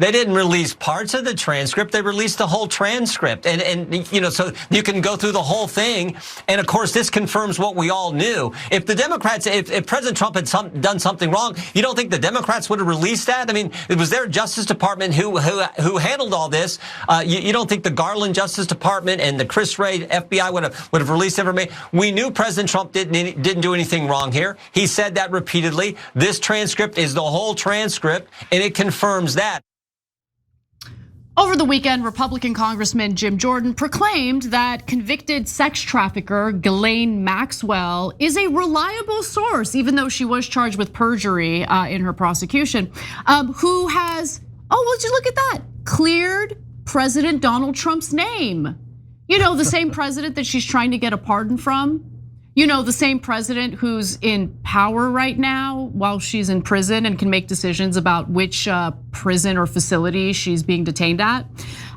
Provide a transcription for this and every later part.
They didn't release parts of the transcript. They released the whole transcript. And you know, so you can go through the whole thing. And of course, this confirms what we all knew. If the Democrats, if President Trump had done something wrong, you don't think the Democrats would have released that? I mean, it was their Justice Department who handled all this. You don't think the Garland Justice Department and the Chris Wray FBI would have released information? We knew President Trump didn't do anything wrong here. He said that repeatedly. This transcript is the whole transcript, and it confirms that. Over the weekend, Republican Congressman Jim Jordan proclaimed that convicted sex trafficker Ghislaine Maxwell is a reliable source, even though she was charged with perjury in her prosecution, who has, would you look at that, cleared President Donald Trump's name. You know, the same president that she's trying to get a pardon from. You know, the same president who's in power right now while she's in prison and can make decisions about which prison or facility she's being detained at.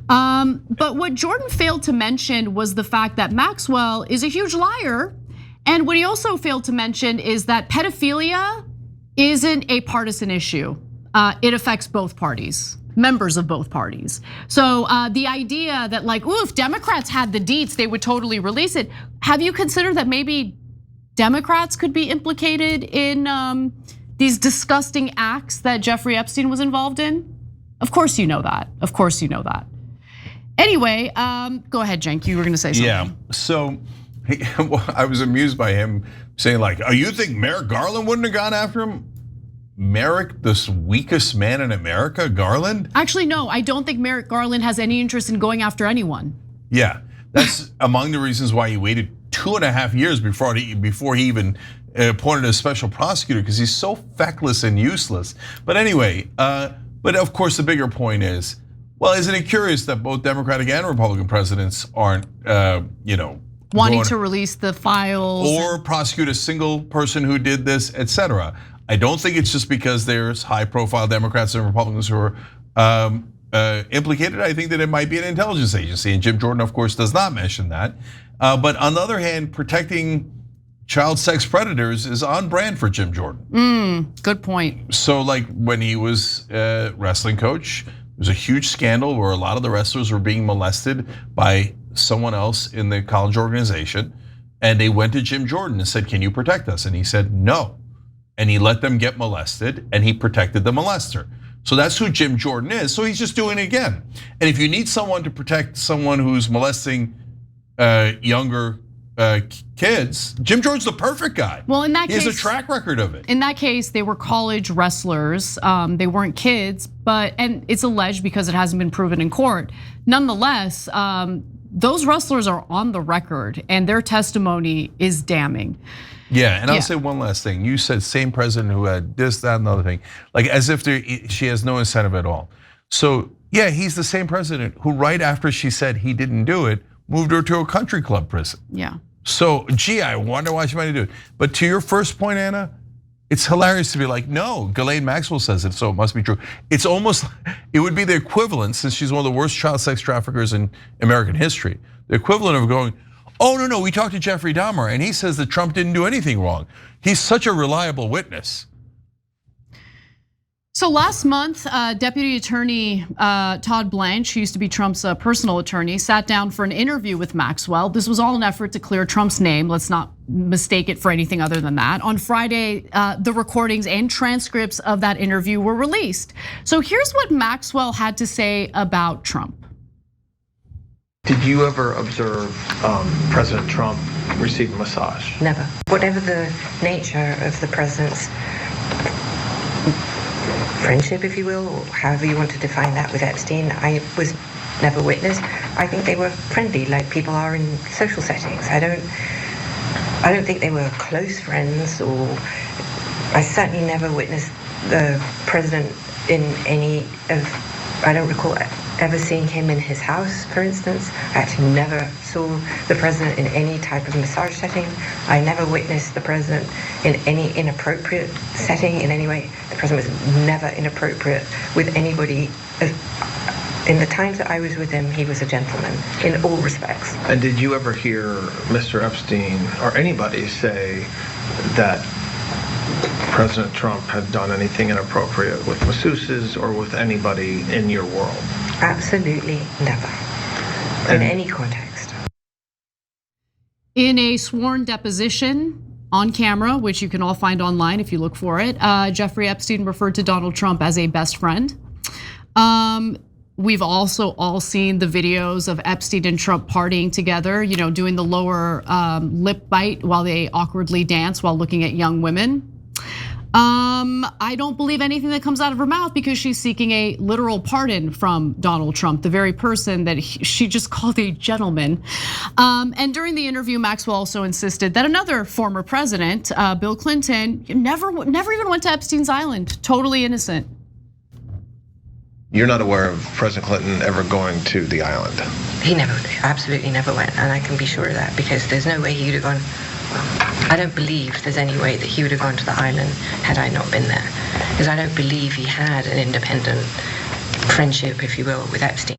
But what Jordan failed to mention was the fact that Maxwell is a huge liar. And what he also failed to mention is that pedophilia isn't a partisan issue. It affects both parties, members of both parties. So the idea that like, if Democrats had the deets, they would totally release it. Have you considered that maybe Democrats could be implicated in these disgusting acts that Jeffrey Epstein was involved in? Of course you know that. Of course you know that. Anyway, go ahead, Cenk. You were going to say something. Yeah. So I was amused by him saying like, "Oh, you think Merrick Garland wouldn't have gone after him?" Merrick, the weakest man in America, Garland? Actually, no, I don't think Merrick Garland has any interest in going after anyone. Yeah, that's among the reasons why he waited 2.5 years before he even appointed a special prosecutor, because he's so feckless and useless. But anyway, but of course the bigger point is, well, isn't it curious that both Democratic and Republican presidents aren't, wanting to release the files or prosecute a single person who did this, etc. I don't think it's just because there's high-profile Democrats and Republicans who are implicated. I think that it might be an intelligence agency, and Jim Jordan, of course, does not mention that. But on the other hand, protecting child sex predators is on brand for Jim Jordan. Good point. So, like when he was a wrestling coach, there was a huge scandal where a lot of the wrestlers were being molested by someone else in the college organization, and they went to Jim Jordan and said, "Can you protect us?" And he said, "No." And he let them get molested, and he protected the molester. So that's who Jim Jordan is. So he's just doing it again. And if you need someone to protect someone who's molesting younger kids, Jim Jordan's the perfect guy. Well, in that case, he has a track record of it. In that case, they were college wrestlers. They weren't kids, and it's alleged because it hasn't been proven in court. Nonetheless, those wrestlers are on the record, and their testimony is damning. Yeah, and I'll say one last thing. You said same president who had this, that, and the other thing, like as if she has no incentive at all. So yeah, he's the same president who, right after she said he didn't do it, moved her to a country club prison. Yeah. So gee, I wonder why she might do it. But to your first point, Anna, it's hilarious to be like, no, Ghislaine Maxwell says it, so it must be true. It's almost, it would be the equivalent, since she's one of the worst child sex traffickers in American history, the equivalent of going, "Oh, no, we talked to Jeffrey Dahmer and he says that Trump didn't do anything wrong. He's such a reliable witness." So last month, Deputy Attorney Todd Blanche, who used to be Trump's personal attorney, sat down for an interview with Maxwell. This was all an effort to clear Trump's name. Let's not mistake it for anything other than that. On Friday, the recordings and transcripts of that interview were released. So here's what Maxwell had to say about Trump. Did you ever observe President Trump receive a massage? Never. Whatever the nature of the president's friendship, if you will, or however you want to define that with Epstein, I was never witness. I think they were friendly, like people are in social settings. I don't think they were close friends, or I certainly never witnessed the president in any of, I don't recall ever seeing him in his house, for instance. I actually never saw the president in any type of massage setting. I never witnessed the president in any inappropriate setting in any way. The president was never inappropriate with anybody. In the times that I was with him, he was a gentleman in all respects. And did you ever hear Mr. Epstein or anybody say that President Trump had done anything inappropriate with masseuses or with anybody in your world? Absolutely never. In any context. In a sworn deposition on camera, which you can all find online if you look for it, Jeffrey Epstein referred to Donald Trump as a best friend. We've also all seen the videos of Epstein and Trump partying together, doing the lower lip bite while they awkwardly dance while looking at young women. I don't believe anything that comes out of her mouth because she's seeking a literal pardon from Donald Trump, the very person that she just called a gentleman. And during the interview, Maxwell also insisted that another former president, Bill Clinton, never even went to Epstein's Island, totally innocent. You're not aware of President Clinton ever going to the island? He absolutely never went, and I can be sure of that because there's no way he would have gone. I don't believe there's any way that he would have gone to the island had I not been there, because I don't believe he had an independent friendship, if you will, with Epstein.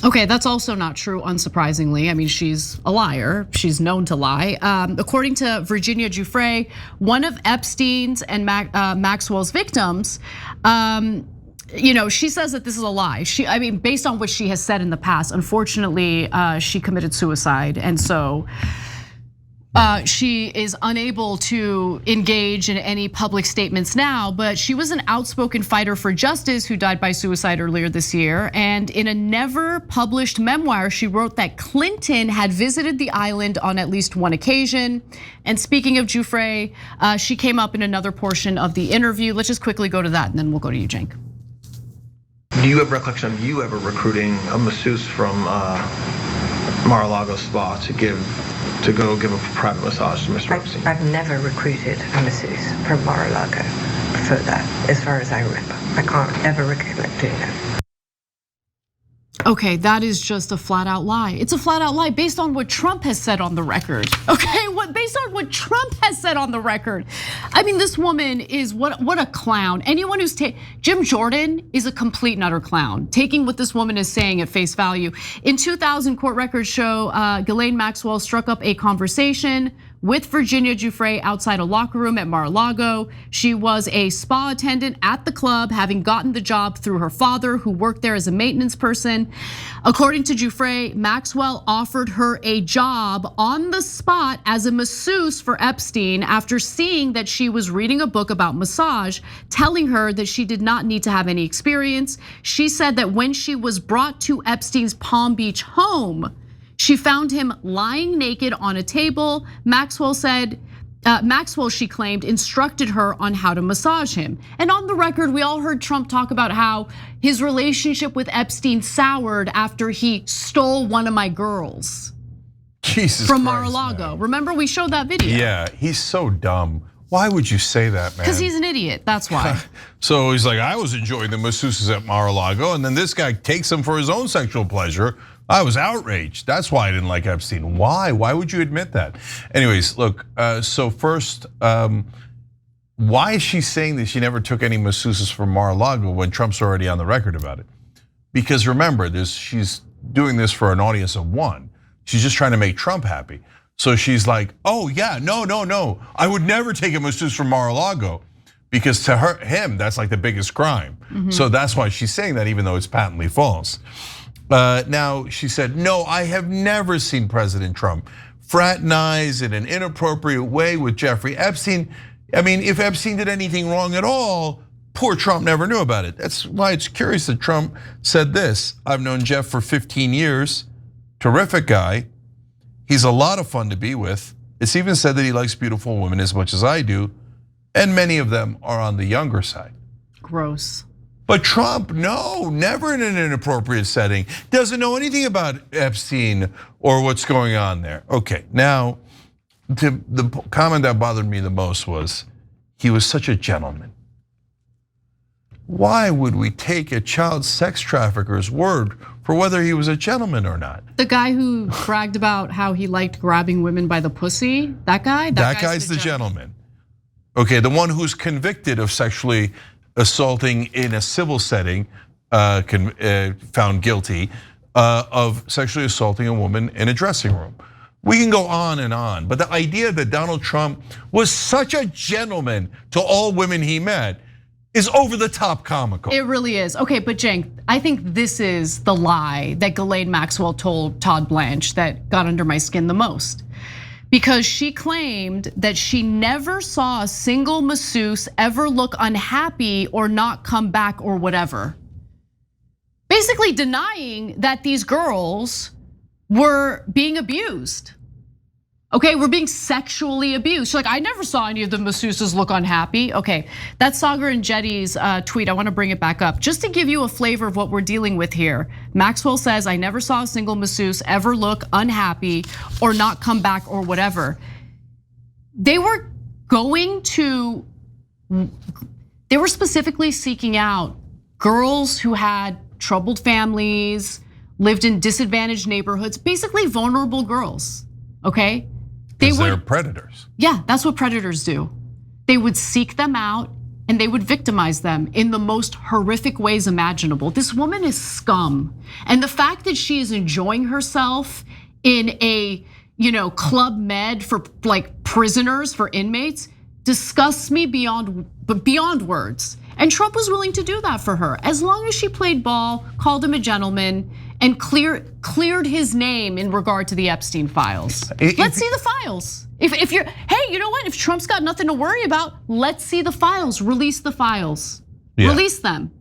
Okay, that's also not true, unsurprisingly. I mean, she's a liar. She's known to lie. According to Virginia Giuffre, one of Epstein's and Maxwell's victims, she says that this is a lie. Based on what she has said in the past, unfortunately, she committed suicide, and so she is unable to engage in any public statements now, but she was an outspoken fighter for justice who died by suicide earlier this year. And in a never published memoir, she wrote that Clinton had visited the island on at least one occasion. And speaking of Giuffre, she came up in another portion of the interview. Let's just quickly go to that and then we'll go to you, Cenk. Do you have recollection of you ever recruiting a masseuse from Mar-a-Lago spa to go give a private massage to Mr. Epstein? I've never recruited a masseuse from Mar-a-Lago for that, as far as I remember. I can't ever recollect doing that. Okay, that is just a flat out lie. It's a flat out lie based on what Trump has said on the record. Okay, based on what Trump has said on the record. I mean, this woman is what a clown. Anyone who's Jim Jordan is a complete and utter clown, taking what this woman is saying at face value. In 2000, court records show Ghislaine Maxwell struck up a conversation with Virginia Giuffre outside a locker room at Mar-a-Lago. She was a spa attendant at the club, having gotten the job through her father, who worked there as a maintenance person. According to Giuffre, Maxwell offered her a job on the spot as a masseuse for Epstein after seeing that she was reading a book about massage, telling her that she did not need to have any experience. She said that when she was brought to Epstein's Palm Beach home, she found him lying naked on a table. Maxwell, she claimed, instructed her on how to massage him. And on the record, we all heard Trump talk about how his relationship with Epstein soured after he stole one of my girls. Jesus from Christ, Mar-a-Lago. man. Remember, we showed that video. Yeah, he's so dumb. Why would you say that, man? Because he's an idiot, that's why. So he's like, I was enjoying the masseuses at Mar-a-Lago, and then this guy takes them for his own sexual pleasure. I was outraged. That's why I didn't like Epstein. Why? Why would you admit that? Anyways, look, so first, why is she saying that she never took any masseuses from Mar-a-Lago when Trump's already on the record about it? Because remember, she's doing this for an audience of one. She's just trying to make Trump happy. So she's like, oh yeah, no. I would never take a masseuse from Mar-a-Lago because to him, that's like the biggest crime. So that's why she's saying that, even though it's patently false. Now she said, no, I have never seen President Trump fraternize in an inappropriate way with Jeffrey Epstein. I mean, if Epstein did anything wrong at all, poor Trump never knew about it. That's why it's curious that Trump said this. I've known Jeff for 15 years, terrific guy. He's a lot of fun to be with. It's even said that he likes beautiful women as much as I do, and many of them are on the younger side. Gross. But Trump, no, never in an inappropriate setting. Doesn't know anything about Epstein or what's going on there. Okay, now, the comment that bothered me the most was, he was such a gentleman. Why would we take a child sex trafficker's word for whether he was a gentleman or not? The guy who bragged about how he liked grabbing women by the pussy, that guy? That guy's the gentleman. Okay, the one who's convicted of sexually assaulting in a civil setting, found guilty of sexually assaulting a woman in a dressing room. We can go on and on, but the idea that Donald Trump was such a gentleman to all women he met is over the top comical. It really is. Okay, but Cenk, I think this is the lie that Ghislaine Maxwell told Todd Blanche that got under my skin the most. Because she claimed that she never saw a single masseuse ever look unhappy or not come back or whatever. Basically denying that these girls were being abused. Okay, we're being sexually abused. She's like, I never saw any of the masseuses look unhappy. Okay, that's Sagar and Jetty's tweet. I wanna bring it back up. Just to give you a flavor of what we're dealing with here. Maxwell says, I never saw a single masseuse ever look unhappy or not come back or whatever. They were specifically seeking out girls who had troubled families, lived in disadvantaged neighborhoods, basically vulnerable girls, okay? They're predators. Yeah, that's what predators do. They would seek them out and they would victimize them in the most horrific ways imaginable. This woman is scum. And the fact that she is enjoying herself in a, Club Med for like prisoners, for inmates, disgusts me beyond words. And Trump was willing to do that for her, as long as she played ball, called him a gentleman, and cleared his name in regard to the Epstein files. Let's see the files. If you're, hey, you know what? If Trump's got nothing to worry about, let's see the files. Release the files. Yeah. Release them.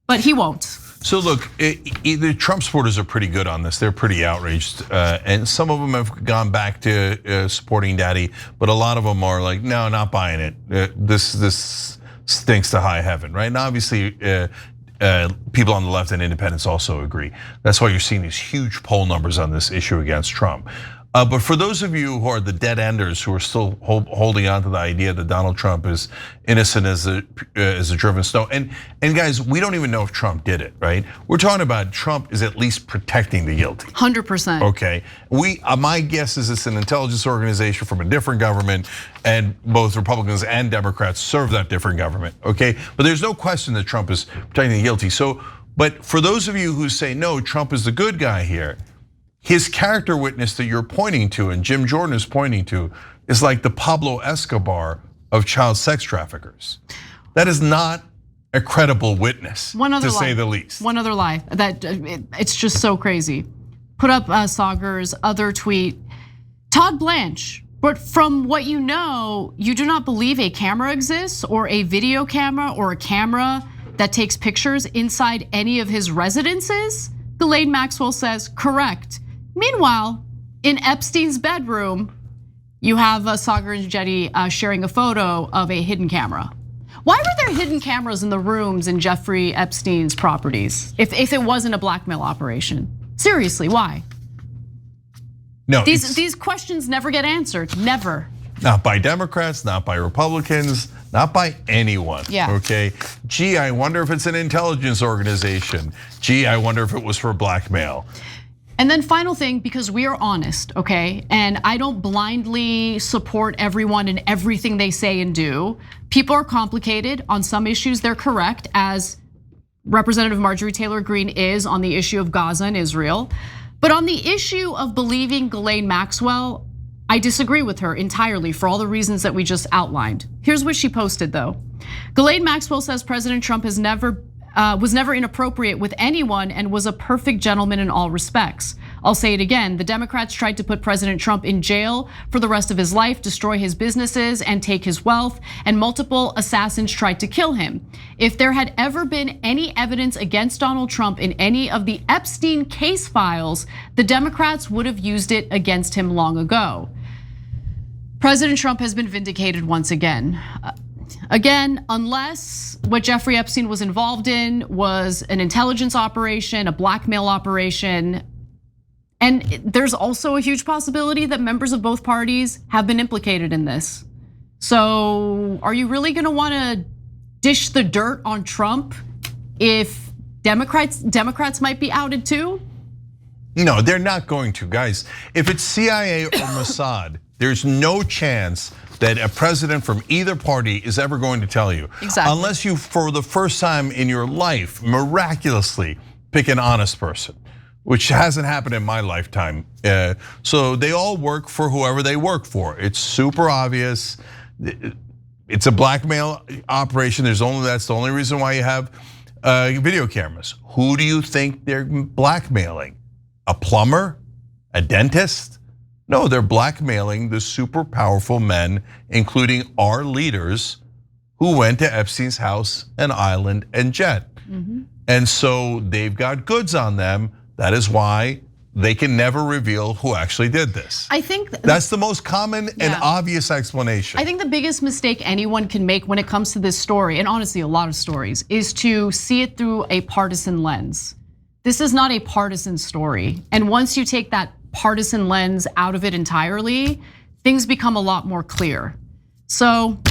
But he won't. So look, the Trump supporters are pretty good on this. They're pretty outraged, and some of them have gone back to supporting Daddy, but a lot of them are like, no, not buying it. This stinks to high heaven, right? And obviously, people on the left and independents also agree. That's why you're seeing these huge poll numbers on this issue against Trump. But for those of you who are the dead enders who are still holding on to the idea that Donald Trump is innocent as a driven snow, and guys, we don't even know if Trump did it, right? We're talking about Trump is at least protecting the guilty. 100%. Okay, my guess is it's an intelligence organization from a different government, and both Republicans and Democrats serve that different government. Okay, but there's no question that Trump is protecting the guilty. So, but for those of you who say no, Trump is the good guy here. His character witness that you're pointing to and Jim Jordan is pointing to is like the Pablo Escobar of child sex traffickers. That is not a credible witness, to say the least. One other lie, that it's just so crazy. Put up Sagar's other tweet. Todd Blanche, but from what you know, you do not believe a camera exists or a video camera or a camera that takes pictures inside any of his residences? Ghislaine Maxwell says, correct. Meanwhile, in Epstein's bedroom, you have Sagar and Jetty sharing a photo of a hidden camera. Why were there hidden cameras in the rooms in Jeffrey Epstein's properties if it wasn't a blackmail operation? Seriously, why? No, these questions never get answered, never. Not by Democrats, not by Republicans, not by anyone, okay? Gee, I wonder if it's an intelligence organization. Gee, I wonder if it was for blackmail. And then final thing, because we are honest, okay? And I don't blindly support everyone and everything they say and do. People are complicated. On some issues, they're correct, as Representative Marjorie Taylor Greene is on the issue of Gaza and Israel. But on the issue of believing Ghislaine Maxwell, I disagree with her entirely for all the reasons that we just outlined. Here's what she posted though. Ghislaine Maxwell says President Trump was never inappropriate with anyone and was a perfect gentleman in all respects. I'll say it again, the Democrats tried to put President Trump in jail for the rest of his life, destroy his businesses and take his wealth, and multiple assassins tried to kill him. If there had ever been any evidence against Donald Trump in any of the Epstein case files, the Democrats would have used it against him long ago. President Trump has been vindicated once again. Again, unless what Jeffrey Epstein was involved in was an intelligence operation, a blackmail operation, and there's also a huge possibility that members of both parties have been implicated in this. So are you really gonna wanna dish the dirt on Trump if Democrats might be outed too? No, they're not going to, guys. If it's CIA or Mossad, there's no chance that a president from either party is ever going to tell you. Exactly. Unless you, for the first time in your life, miraculously pick an honest person. which hasn't happened in my lifetime. So they all work for whoever they work for. It's super obvious. It's a blackmail operation. That's the only reason why you have video cameras. Who do you think they're blackmailing? A plumber? A dentist? No, they're blackmailing the super powerful men, including our leaders, who went to Epstein's house and island and jet. And so they've got goods on them. That is why they can never reveal who actually did this. I think that's the most common and obvious explanation. I think the biggest mistake anyone can make when it comes to this story, and honestly a lot of stories, is to see it through a partisan lens. This is not a partisan story. And once you take that partisan lens out of it entirely, things become a lot more clear. So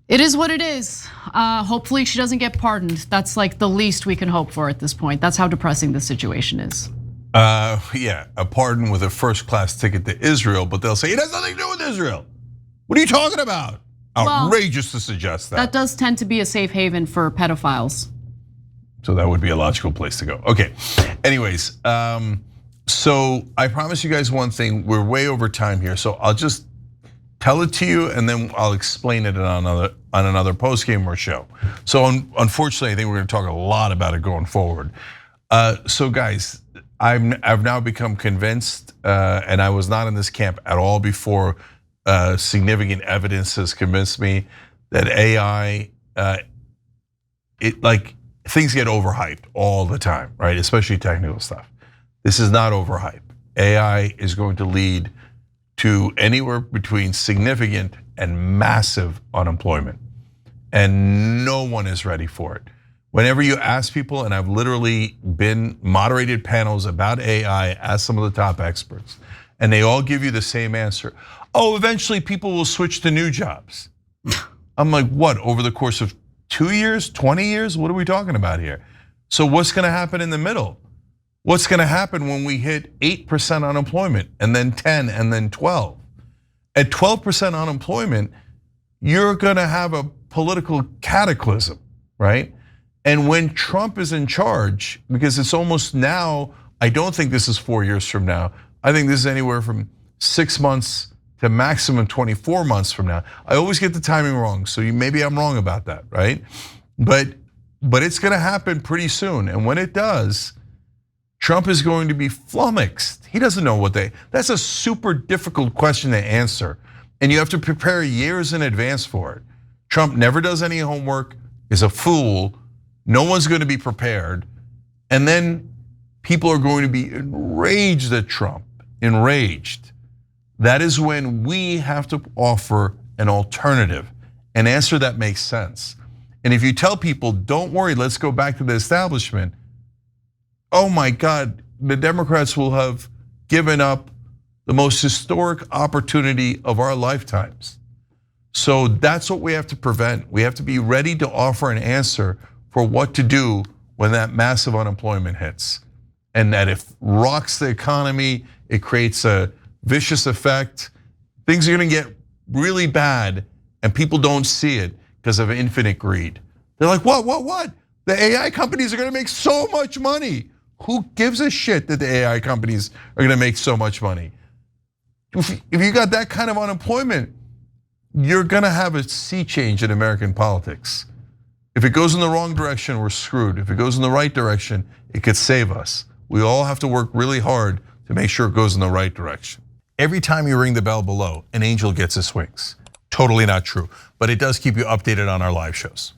it is what it is. Hopefully she doesn't get pardoned. That's like the least we can hope for at this point. That's how depressing the situation is. Yeah, a pardon with a first-class ticket to Israel, but they'll say it has nothing to do with Israel. What are you talking about? Outrageous to suggest that. That does tend to be a safe haven for pedophiles. So that would be a logical place to go. Okay, anyways, so I promise you guys one thing. We're way over time here, so I'll just tell it to you, and then I'll explain it on another post game or show. So unfortunately, I think we're going to talk a lot about it going forward. So guys, I've now become convinced, and I was not in this camp at all before. Significant evidence has convinced me that AI, things get overhyped all the time, right? Especially technical stuff. This is not overhype. AI is going to lead to anywhere between significant and massive unemployment. And no one is ready for it. Whenever you ask people, and I've literally been moderated panels about AI, ask some of the top experts, and they all give you the same answer. Oh, eventually people will switch to new jobs. I'm like, what, over the course of 2 years, 20 years? What are we talking about here? So what's gonna happen in the middle? What's gonna happen when we hit 8% unemployment and then 10 and then 12? At 12% unemployment, you're gonna have a political cataclysm, right? And when Trump is in charge, because it's almost now, I don't think this is 4 years from now. I think this is anywhere from 6 months to maximum 24 months from now. I always get the timing wrong, so maybe I'm wrong about that, right? But it's gonna happen pretty soon, and when it does, Trump is going to be flummoxed. He doesn't know that's a super difficult question to answer, and you have to prepare years in advance for it. Trump never does any homework, is a fool, no one's gonna be prepared, and then people are going to be enraged at Trump, enraged. That is when we have to offer an alternative, an answer that makes sense. And if you tell people, don't worry, let's go back to the establishment, oh my God, the Democrats will have given up the most historic opportunity of our lifetimes. So that's what we have to prevent. We have to be ready to offer an answer for what to do when that massive unemployment hits. And that it rocks the economy, it creates a vicious effect. Things are gonna get really bad and people don't see it because of infinite greed. They're like, what? The AI companies are gonna make so much money. Who gives a shit that the AI companies are gonna make so much money? If you got that kind of unemployment, you're gonna have a sea change in American politics. If it goes in the wrong direction, we're screwed. If it goes in the right direction, it could save us. We all have to work really hard to make sure it goes in the right direction. Every time you ring the bell below, an angel gets his wings. Totally not true, but it does keep you updated on our live shows.